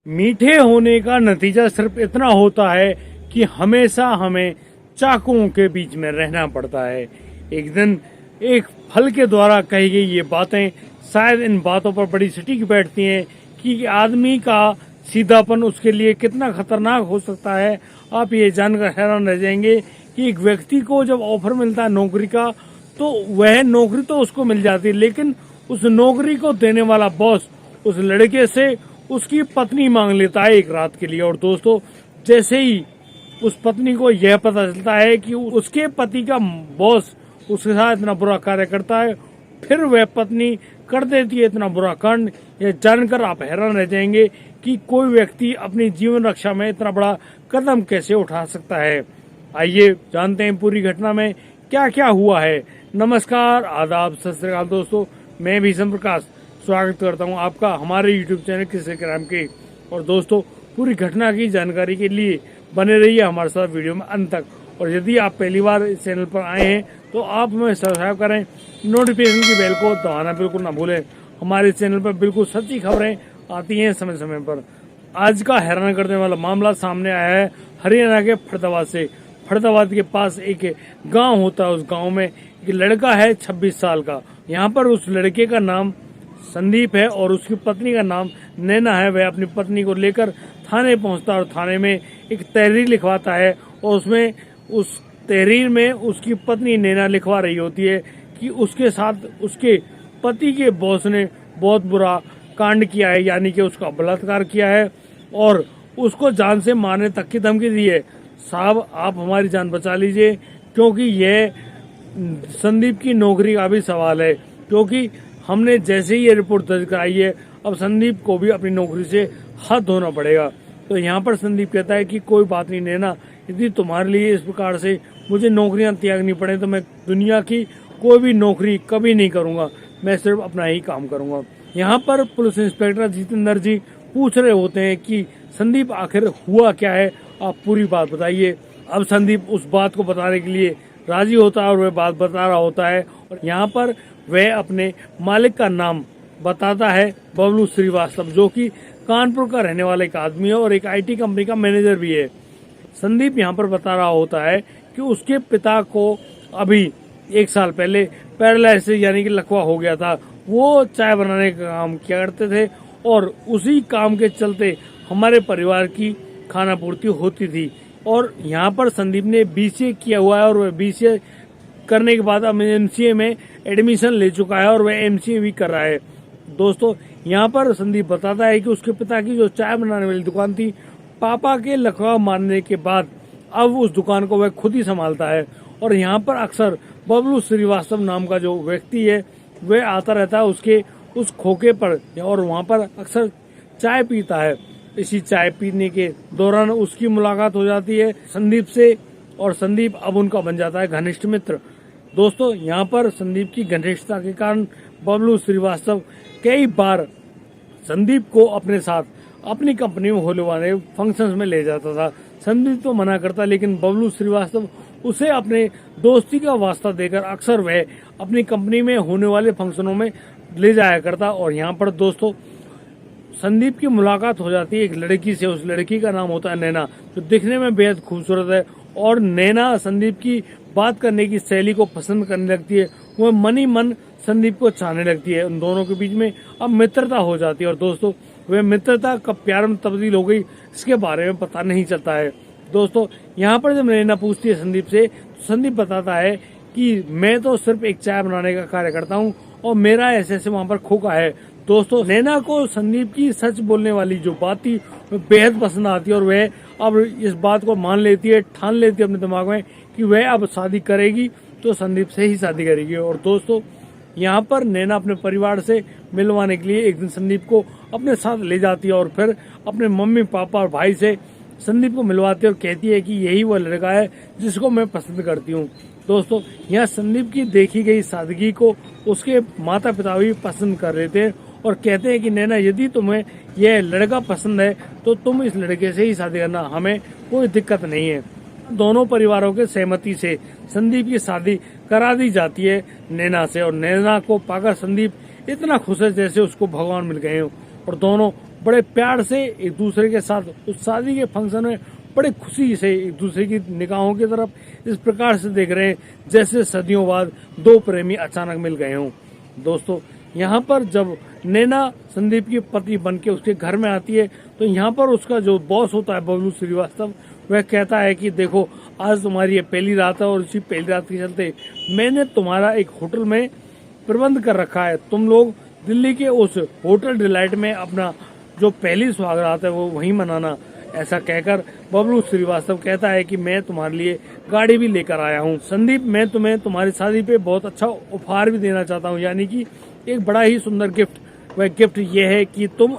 मीठे होने का नतीजा सिर्फ इतना होता है कि हमेशा हमें चाकुओं के बीच में रहना पड़ता है। एक दिन एक फल के द्वारा कही गई ये बातें शायद इन बातों पर बड़ी सटीक बैठती हैं कि आदमी का सीधापन उसके लिए कितना खतरनाक हो सकता है। आप ये जानकर हैरान रह जाएंगे कि एक व्यक्ति को जब ऑफर मिलता है नौकरी का, तो वह नौकरी तो उसको मिल जाती है, लेकिन उस नौकरी को देने वाला बॉस उस लड़के से उसकी पत्नी मांग लेता है एक रात के लिए। और दोस्तों, जैसे ही उस पत्नी को यह पता चलता है कि उसके पति का बॉस उसके साथ इतना बुरा कार्य करता है, फिर वह पत्नी कर देती है इतना बुरा कांड। यह जानकर आप हैरान रह जाएंगे कि कोई व्यक्ति अपनी जीवन रक्षा में इतना बड़ा कदम कैसे उठा सकता है। आइए जानते हैं पूरी घटना में क्या क्या हुआ है। नमस्कार, आदाब, सत श्री अकाल दोस्तों, मैं भीषम प्रकाश स्वागत करता हूं आपका हमारे YouTube चैनल किस्से क्राइम के। और दोस्तों, पूरी घटना की जानकारी के लिए बने रहिए हमारे साथ वीडियो में अंत तक। और यदि आप पहली बार इस चैनल पर आए हैं तो आप हमें सब्सक्राइब करें, नोटिफिकेशन की बेल को दबाना बिल्कुल ना भूलें। हमारे चैनल पर बिल्कुल सच्ची खबरें आती हैं समय समय पर। आज का हैरान करने वाला मामला सामने आया है हरियाणा के फरीदाबाद से। फरीदाबाद के पास एक गांव होता है, उस गांव में एक लड़का है 26 साल का। यहाँ पर उस लड़के का नाम संदीप है और उसकी पत्नी का नाम नैना है। वह अपनी पत्नी को लेकर थाने पहुंचता है और थाने में एक तहरीर लिखवाता है। और उसमें उस तहरीर में उसकी पत्नी नैना लिखवा रही होती है कि उसके साथ उसके पति के बॉस ने बहुत बुरा कांड किया है, यानी कि उसका बलात्कार किया है और उसको जान से मारने तक की धमकी दी है। साहब, आप हमारी जान बचा लीजिए, क्योंकि यह संदीप की नौकरी का भी सवाल है। क्योंकि हमने जैसे ही ये रिपोर्ट दर्ज कराई है, अब संदीप को भी अपनी नौकरी से हाथ धोना पड़ेगा। तो यहाँ पर संदीप कहता है कि कोई बात नहीं नैना, यदि तुम्हारे लिए इस प्रकार से मुझे नौकरियां त्यागनी पड़े तो मैं दुनिया की कोई भी नौकरी कभी नहीं करूंगा, मैं सिर्फ अपना ही काम करूंगा। यहाँ पर पुलिस इंस्पेक्टर जितेंद्र जी पूछ रहे होते हैं कि संदीप आखिर हुआ क्या है, आप पूरी बात बताइए। अब संदीप उस बात को बताने के लिए राजी होता है और वह बात बता रहा होता है। और यहाँ पर वह अपने मालिक का नाम बताता है, बबलू श्रीवास्तव, जो कि कानपुर का रहने वाला एक आदमी है और एक IT कंपनी का मैनेजर भी है। संदीप यहाँ पर बता रहा होता है कि उसके पिता को अभी 1 साल पहले पैरालिसिस यानी कि लकवा हो गया था। वो चाय बनाने का काम किया करते थे और उसी काम के चलते हमारे परिवार की खाना पूर्ति होती थी। और यहाँ पर संदीप ने BCA किया हुआ है और वह BCA करने के बाद अब MCA में एडमिशन ले चुका है और वह MCA भी कर रहा है। दोस्तों, यहाँ पर संदीप बताता है कि उसके पिता की जो चाय बनाने वाली दुकान थी, पापा के लकवा मारने के बाद अब उस दुकान को वह खुद ही संभालता है। और यहाँ पर अक्सर बबलू श्रीवास्तव नाम का जो व्यक्ति है वह आता रहता है उसके उस खोखे पर और वहाँ पर अक्सर चाय पीता है। इसी चाय पीने के दौरान उसकी मुलाकात हो जाती है संदीप से और संदीप अब उनका बन जाता है घनिष्ठ मित्र। दोस्तों, यहाँ पर संदीप की घनिष्ठता के कारण बबलू श्रीवास्तव कई बार संदीप को अपने साथ अपनी कंपनी में होने वाले फंक्शंस में ले जाता था। संदीप तो मना करता, लेकिन बबलू श्रीवास्तव उसे अपने दोस्ती का वास्ता देकर अक्सर वह अपनी कंपनी में होने वाले फंक्शनों में ले जाया करता। और यहाँ पर दोस्तों, संदीप की मुलाकात हो जाती है एक लड़की से। उस लड़की का नाम होता है नैना, जो दिखने में बेहद खूबसूरत है। और नैना संदीप की बात करने की शैली को पसंद करने लगती है। वह मन ही मन संदीप को चाहने लगती है। उन दोनों के बीच में अब मित्रता हो जाती है। और दोस्तों, वह मित्रता कब प्यार में तब्दील हो गई इसके बारे में पता नहीं चलता है। दोस्तों, यहाँ पर जब नैना पूछती है संदीप से, तो संदीप बताता है कि मैं तो सिर्फ एक चाय बनाने का कार्य करता हूँ और मेरा ऐसे ऐसे वहाँ पर खोखा है। दोस्तों, नैना को संदीप की सच बोलने वाली जो बात थी वह बेहद पसंद आती है और वह अब इस बात को मान लेती है, ठान लेती है अपने दिमाग में कि वह अब शादी करेगी तो संदीप से ही शादी करेगी। और दोस्तों, यहाँ पर नैना अपने परिवार से मिलवाने के लिए एक दिन संदीप को अपने साथ ले जाती है और फिर अपने मम्मी पापा और भाई से संदीप को मिलवाती है और कहती है कि यही वो लड़का है जिसको मैं पसंद करती हूँ। दोस्तों, यहाँ संदीप की देखी गई सादगी को उसके माता पिता भी पसंद कर रहे थे और कहते हैं कि नैना, यदि तुम्हें यह लड़का पसंद है तो तुम इस लड़के से ही शादी करना, हमें कोई दिक्कत नहीं है। दोनों परिवारों के सहमति से संदीप की शादी करा दी जाती है नैना से। और नैना को पाकर संदीप इतना खुश है जैसे उसको भगवान मिल गए हो और दोनों बड़े प्यार से एक दूसरे के साथ उस शादी के फंक्शन में बड़े खुशी से एक दूसरे की निगाहों की तरफ इस प्रकार से देख रहे हैं जैसे सदियों बाद दो प्रेमी अचानक मिल गए हों। दोस्तों, यहाँ पर जब नैना संदीप की पत्नी बनके उसके घर में आती है तो यहाँ पर उसका जो बॉस होता है बबलू श्रीवास्तव, वह कहता है कि देखो, आज तुम्हारी ये पहली रात है और इसी पहली रात के चलते मैंने तुम्हारा एक होटल में प्रबंध कर रखा है। तुम लोग दिल्ली के उस होटल डिलाइट में अपना जो पहली सुहागरात है वो वहीं मनाना। ऐसा कहकर बबलू श्रीवास्तव कहता है कि मैं तुम्हारे लिए गाड़ी भी लेकर आया हूँ। संदीप, मैं तुम्हें तुम्हारी शादी पे बहुत अच्छा उपहार भी देना चाहता हूँ, यानी कि एक बड़ा ही सुंदर गिफ्ट। वह गिफ्ट ये है कि तुम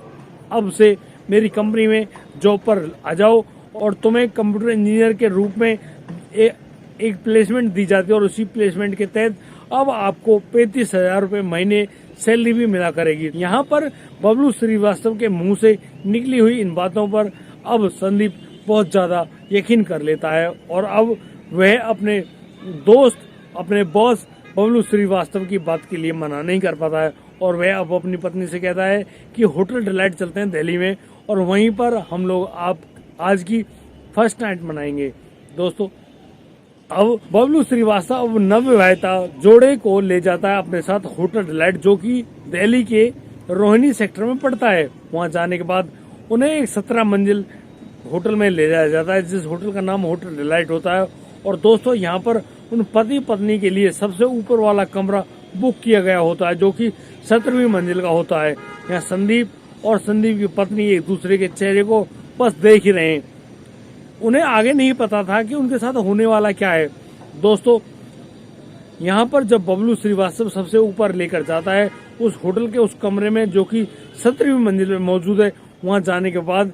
अब से मेरी कंपनी में जॉब पर आ जाओ और तुम्हें कंप्यूटर इंजीनियर के रूप में एक प्लेसमेंट दी जाती है और उसी प्लेसमेंट के तहत अब आपको 35,000 रुपये महीने सैलरी भी मिला करेगी। यहाँ पर बबलू श्रीवास्तव के मुंह से निकली हुई इन बातों पर अब संदीप बहुत ज्यादा यकीन कर लेता है और अब वह अपने दोस्त, अपने बॉस बबलू श्रीवास्तव की बात के लिए मना नहीं कर पाता है और वह अब अपनी पत्नी से कहता है कि होटल डिलाइट चलते हैं दिल्ली में और वहीं पर हम लोग आप आज की फर्स्ट नाइट मनाएंगे। दोस्तों, अब बबलू श्रीवास्तव अब नवविवाहिता जोड़े को ले जाता है अपने साथ होटल डिलाइट, जो कि दिल्ली के रोहिणी सेक्टर में पड़ता है। वहां जाने के बाद उन्हें एक 17 मंजिल होटल में ले जाया जाता है, जिस होटल का नाम होटल डिलाइट होता है। और दोस्तों, यहाँ पर उन पति पत्नी के लिए सबसे ऊपर वाला कमरा बुक किया गया होता है, जो कि 17वीं मंजिल का होता है। यहाँ संदीप और संदीप की पत्नी एक दूसरे के चेहरे को बस देख ही रहे हैं। उन्हें आगे नहीं पता था कि उनके साथ होने वाला क्या है। दोस्तों, यहाँ पर जब बबलू श्रीवास्तव सबसे ऊपर लेकर जाता है उस होटल के उस कमरे में, जो कि 17वीं मंजिल में मौजूद है, वहां जाने के बाद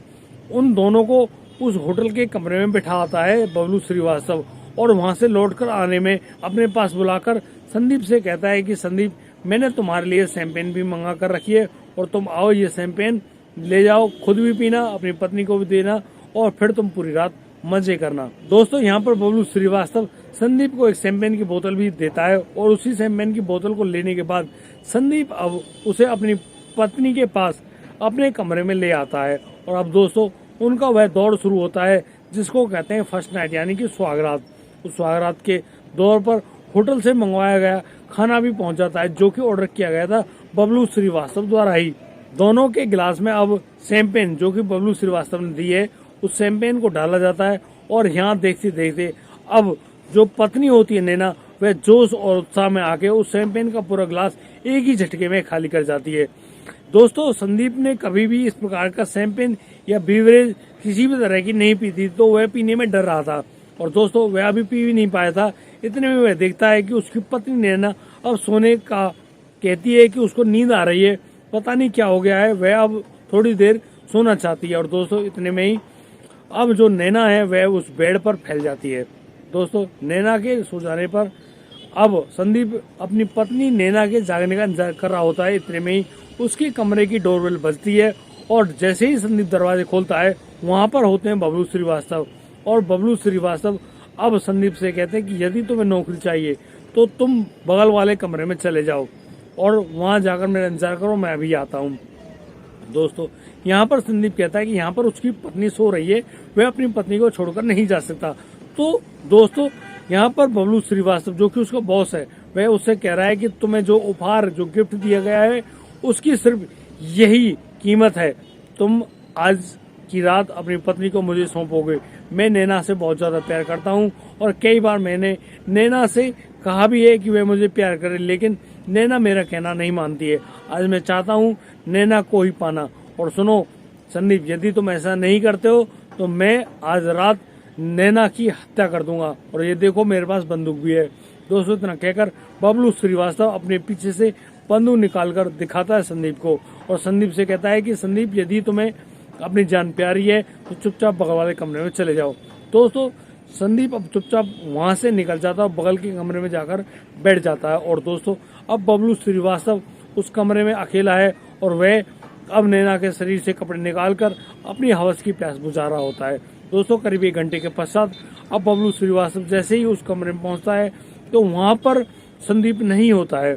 उन दोनों को उस होटल के कमरे में बिठा आता है बबलू श्रीवास्तव और वहां से लौटकर आने में अपने पास बुलाकर संदीप से कहता है कि संदीप, मैंने तुम्हारे लिए शैंपेन भी मंगा कर रखी है और तुम आओ, ये शैंपेन ले जाओ, खुद भी पीना, अपनी पत्नी को भी देना और फिर तुम पूरी रात मजे करना। दोस्तों, यहाँ पर बबलू श्रीवास्तव संदीप को एक शैंपेन की बोतल भी देता है और उसी शैंपेन की बोतल को लेने के बाद संदीप अब उसे अपनी पत्नी के पास अपने कमरे में ले आता है और अब दोस्तों, उनका वह दौड़ शुरू होता है जिसको कहते हैं फर्स्ट नाइट, यानी कि सुहागरात। उस सुहागरात के दौर पर होटल से मंगवाया गया खाना भी पहुंच जाता है, जो कि ऑर्डर किया गया था बबलू श्रीवास्तव द्वारा ही। दोनों के गिलास में अब शैंपेन, जो कि बबलू श्रीवास्तव ने दी है, उस शैंपेन को डाला जाता है और यहाँ देखते देखते अब जो पत्नी होती है नैना, वह जोश और उत्साह में आके उस शैंपेन का पूरा गिलास एक ही झटके में खाली कर जाती है। दोस्तों, संदीप ने कभी भी इस प्रकार का शैंपेन या बीवरेज किसी भी तरह की नहीं पी थी, तो वह पीने में डर रहा था और दोस्तों, वह अभी पी भी नहीं पाया था। इतने में वह देखता है कि उसकी पत्नी नैना अब सोने का कहती है कि उसको नींद आ रही है, पता नहीं क्या हो गया है, वह अब थोड़ी देर सोना चाहती है। और दोस्तों, इतने में ही अब जो नैना है वह उस बेड पर फैल जाती है। दोस्तों, नैना के सो जाने पर अब संदीप अपनी पत्नी नैना के जागने का इंतजार कर रहा होता है। इतने में ही उसके कमरे की डोरबेल बजती है और जैसे ही संदीप दरवाजे खोलता है, वहां पर होते हैं बबलू श्रीवास्तव। और बबलू श्रीवास्तव अब संदीप से कहते हैं कि यदि तुम्हें नौकरी चाहिए तो तुम बगल वाले कमरे में चले जाओ और वहां जाकर मेरा इंतजार करो, मैं अभी आता हूँ। दोस्तों, यहाँ पर संदीप कहता है कि यहाँ पर उसकी पत्नी सो रही है, वह अपनी पत्नी को छोड़कर नहीं जा सकता। तो दोस्तों, यहाँ पर बबलू श्रीवास्तव, जो कि उसका बॉस है, वह उससे कह रहा है कि तुम्हें जो उपहार, जो गिफ्ट दिया गया है, उसकी सिर्फ यही कीमत है। तुम आज की रात अपनी पत्नी को मुझे सौंपोगे। मैं नैना से बहुत ज्यादा प्यार करता हूँ और कई बार मैंने नैना से कहा भी है कि वह मुझे प्यार करे, लेकिन नैना मेरा कहना नहीं मानती है। आज मैं चाहता हूँ नैना को ही पाना। और सुनो संदीप, यदि तुम ऐसा नहीं करते हो तो मैं आज रात नैना की हत्या कर दूंगा और ये देखो मेरे पास बंदूक भी है। दोस्तों, इतना कहकर बबलू श्रीवास्तव अपने पीछे से बंदूक निकालकर दिखाता है संदीप को और संदीप से कहता है कि संदीप, यदि तुम्हें अपनी जान प्यारी है तो चुपचाप बगल वाले कमरे में चले जाओ। दोस्तों, संदीप अब चुपचाप वहां से निकल जाता है और बगल के कमरे में जाकर बैठ जाता है। और दोस्तों, अब बबलू श्रीवास्तव उस कमरे में अकेला है और वह अब नैना के शरीर से कपड़े निकालकर अपनी हवस की प्यास बुझा रहा होता है। दोस्तों, करीब 1 घंटे के पश्चात अब बबलू श्रीवास्तव जैसे ही उस कमरे में पहुंचता है तो वहां पर संदीप नहीं होता है।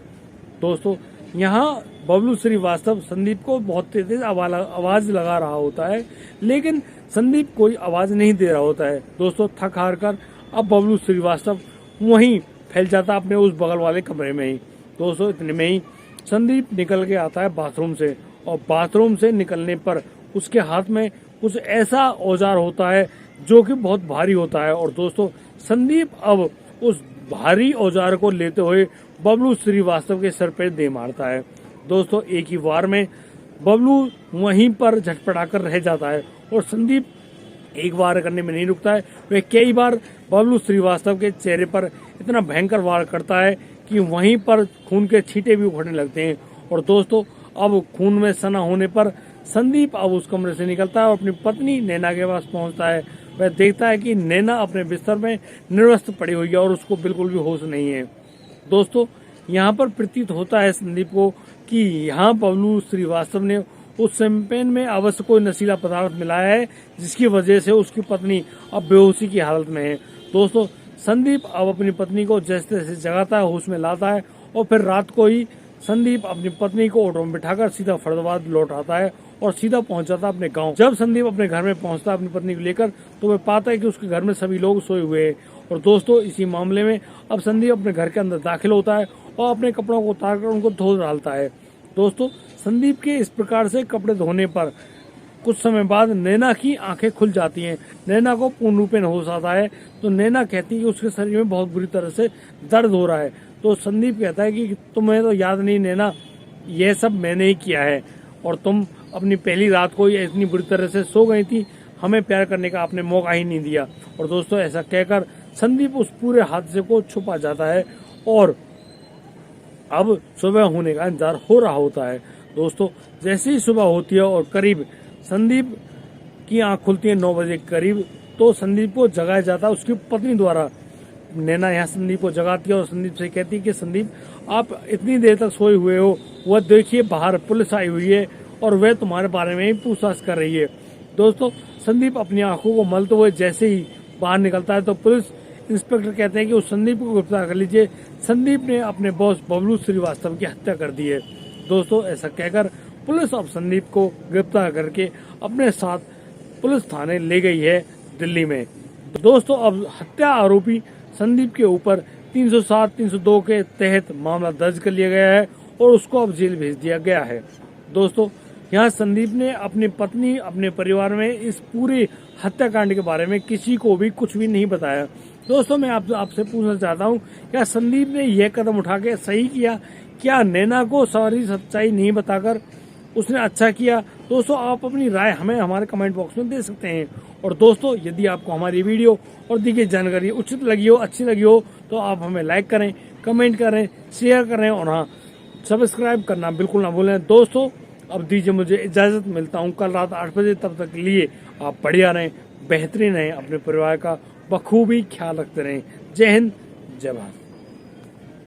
दोस्तों, यहाँ बबलू श्रीवास्तव संदीप को बहुत तेज आवाज लगा रहा होता है, लेकिन संदीप कोई आवाज नहीं दे रहा होता है। दोस्तों थक हार कर अब बबलू श्रीवास्तव वहीं फैल जाता अपने उस बगल वाले कमरे में ही। दोस्तों इतने में ही संदीप निकल के आता है बाथरूम से, और बाथरूम से निकलने पर उसके हाथ में कुछ ऐसा औजार होता है जो कि बहुत भारी होता है। और दोस्तों संदीप अब उस भारी औजार को लेते हुए बबलू श्रीवास्तव के सर पे दे मारता है। दोस्तों एक ही वार में बबलू वहीं पर झटपटाकर रह जाता है, और संदीप एक वार करने में नहीं रुकता है, वह कई बार बबलू श्रीवास्तव के चेहरे पर इतना भयंकर वार करता है कि वहीं पर खून के छींटे भी उखड़ने लगते हैं। और दोस्तों अब खून में सना होने पर संदीप अब उस कमरे से निकलता है और अपनी पत्नी नैना के पास पहुंचता है। वह देखता है कि नैना अपने बिस्तर में निर्वस्त्र पड़ी हुई है और उसको बिल्कुल भी होश नहीं है। दोस्तों यहाँ पर प्रतीत होता है संदीप को कि यहाँ बबलू श्रीवास्तव ने उस शैंपेन में अवश्य कोई नशीला पदार्थ मिलाया है, जिसकी वजह से उसकी पत्नी अब बेहोशी की हालत में है। दोस्तों संदीप अब अपनी पत्नी को जैसे तैसे जगाता है, होश में लाता है, और फिर रात को ही संदीप अपनी पत्नी को ऑटो में बिठाकर सीधा फरीदाबाद लौट आता है और सीधा पहुंच जाता है अपने गांव। जब संदीप अपने घर में पहुंचता है अपनी पत्नी को लेकर, तो वह पाता है कि उसके घर में सभी लोग सोए हुए हैं। और दोस्तों इसी मामले में अब संदीप अपने घर के अंदर दाखिल होता है और अपने कपड़ों को उतारकर उनको धो डालता है। दोस्तों संदीप के इस प्रकार से कपड़े धोने पर कुछ समय बाद नैना की आंखें खुल जाती हैं। नैना को पूर्ण रूप में होश आता है, तो नैना कहती है कि उसके शरीर में बहुत बुरी तरह से दर्द हो रहा है। तो संदीप कहता है कि तुम्हें तो याद नहीं नैना, यह सब मैंने ही किया है, और तुम अपनी पहली रात को ये इतनी बुरी तरह से सो गई थी, हमें प्यार करने का आपने मौका ही नहीं दिया। और दोस्तों ऐसा कहकर संदीप उस पूरे हादसे को छुपा जाता है और अब सुबह होने का इंतजार हो रहा होता है। दोस्तों जैसे ही सुबह होती है और करीब संदीप की आंख खुलती है 9 बजे के करीब, तो संदीप को जगाया जाता है उसकी पत्नी द्वारा। नैना यहाँ संदीप को जगाती है और संदीप से कहती है कि संदीप आप इतनी देर तक सोए हुए हो, वह देखिए बाहर पुलिस आई हुई है और वह तुम्हारे बारे में ही पूछताछ कर रही है। दोस्तों संदीप अपनी आंखों को मलते हुए जैसे ही बाहर निकलता है, तो पुलिस इंस्पेक्टर कहते हैं कि उस संदीप को गिरफ्तार कर लीजिए, संदीप ने अपने बॉस बबलू श्रीवास्तव की हत्या कर दी है। दोस्तों ऐसा कहकर पुलिस अब संदीप को गिरफ्तार करके अपने साथ पुलिस थाने ले गई है दिल्ली में। दोस्तों अब हत्या आरोपी संदीप के ऊपर 307, 302 के तहत मामला दर्ज कर लिया गया है और उसको अब जेल भेज दिया गया है। दोस्तों यहाँ संदीप ने अपनी पत्नी, अपने परिवार में इस पूरे हत्याकांड के बारे में किसी को भी कुछ भी नहीं बताया। दोस्तों मैं आपसे पूछना चाहता हूँ, क्या संदीप ने यह कदम उठा के सही किया? क्या नैना को सारी सच्चाई नहीं बताकर उसने अच्छा किया? दोस्तों आप अपनी राय हमें हमारे कमेंट बॉक्स में दे सकते हैं। और दोस्तों यदि आपको हमारी वीडियो और दी गई जानकारी उचित लगी हो, अच्छी लगी हो, तो आप हमें लाइक करें, कमेंट करें, शेयर करें और हाँ सब्सक्राइब करना बिल्कुल ना भूलें। दोस्तों अब दीजिए मुझे इजाजत, मिलता हूँ कल रात 8 बजे। तब तक के लिए आप बढ़िया रहें, बेहतरीन रहें, अपने परिवार का बखूबी ख्याल रखते रहें। जय हिंद, जय भारत।